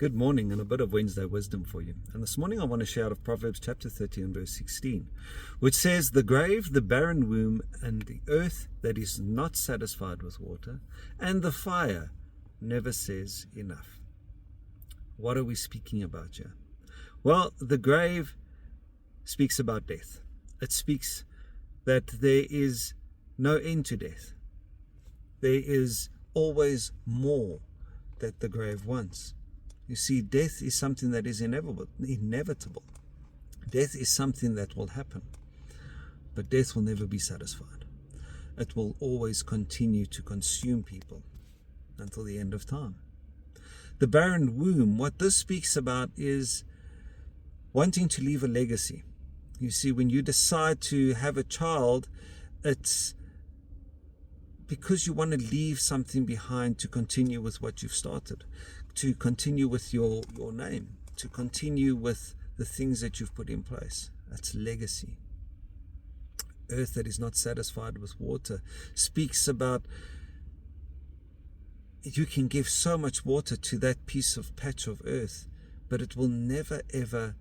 Good morning, and a bit of Wednesday wisdom for you. And this morning I want to share out of Proverbs chapter 30 and verse 16, which says, "The grave, the barren womb, and the earth that is not satisfied with water, and the fire never says enough." What are we speaking about here? Well, the grave speaks about death. It speaks that there is no end to death. There is always more that the grave wants. You see, death is something that is inevitable. Death is something that will happen. But death will never be satisfied. It will always continue to consume people until the end of time. The barren womb, what this speaks about is wanting to leave a legacy. You see, when you decide to have a child, it's because you want to leave something behind to continue with what you've started, to continue with your name, to continue with the things that you've put in place. That's legacy. Earth that is not satisfied with water speaks about you can give so much water to that patch of earth, but it will never ever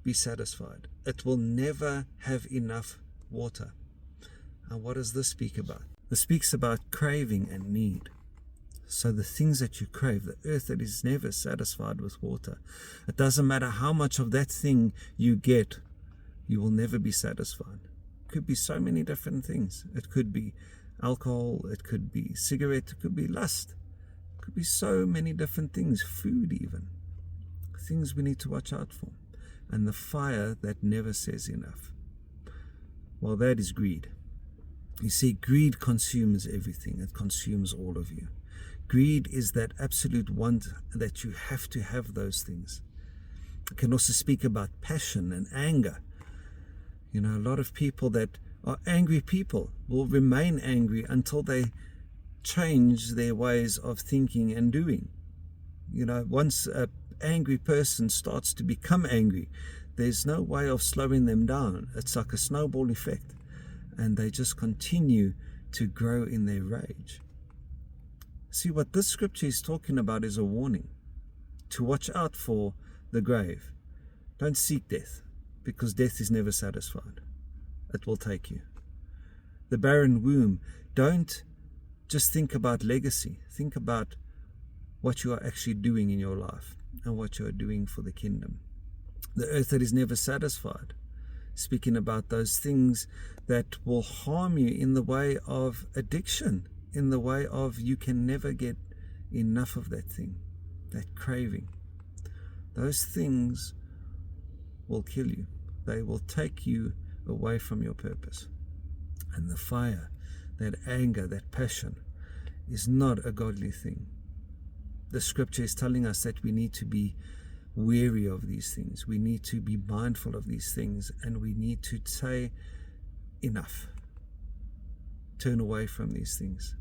be satisfied. It will never have enough water. And what does this speak about? This speaks about craving and need. So the things that you crave, the earth that is never satisfied with water, it doesn't matter how much of that thing you get, you will never be satisfied. It could be so many different things. It could be alcohol, it could be cigarette, it could be lust. It could be so many different things, food even. Things we need to watch out for. And the fire that never says enough. Well, that is greed. You see, greed consumes everything. It consumes all of you. Greed is that absolute want that you have to have those things. It can also speak about passion and anger. You know, a lot of people that are angry people will remain angry until they change their ways of thinking and doing. You know, once an angry person starts to become angry, there's no way of slowing them down. It's like a snowball effect. And they just continue to grow in their rage. See, what this scripture is talking about is a warning to watch out for the grave. Don't seek death, because death is never satisfied. It will take you. The barren womb, don't just think about legacy. Think about what you are actually doing in your life and what you are doing for the kingdom. The earth that is never satisfied, speaking about those things that will harm you in the way of addiction, in the way of you can never get enough of that thing, that craving. Those things will kill you. They will take you away from your purpose. And the fire, that anger, that passion is not a godly thing. The scripture is telling us that we need to be wary of these things. We need to be mindful of these things, and we need to say enough. Turn away from these things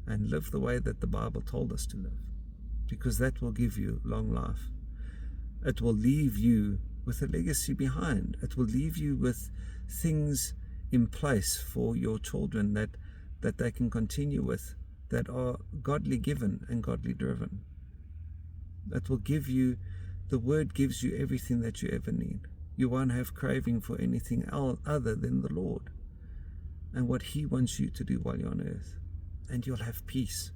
and live the way that the Bible told us to live, because that will give you long life. It will leave you with a legacy behind. It will leave you with things in place for your children that they can continue with, that are godly given and godly driven. It will give you, the word gives you everything that you ever need. You won't have craving for anything other than the Lord and what He wants you to do while you're on earth. And you'll have peace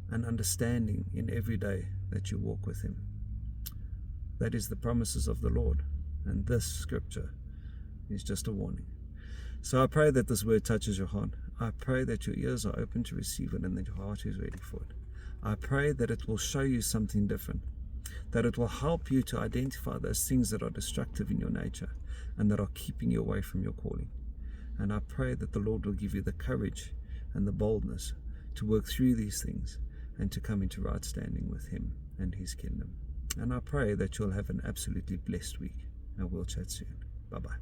and understanding in every day that you walk with Him. That is the promises of the Lord. And this scripture is just a warning. So I pray that this word touches your heart. I pray that your ears are open to receive it and that your heart is ready for it. I pray that it will show you something different, that it will help you to identify those things that are destructive in your nature and that are keeping you away from your calling. And I pray that the Lord will give you the courage and the boldness to work through these things and to come into right standing with Him and His kingdom. And I pray that you'll have an absolutely blessed week. And we'll chat soon. Bye-bye.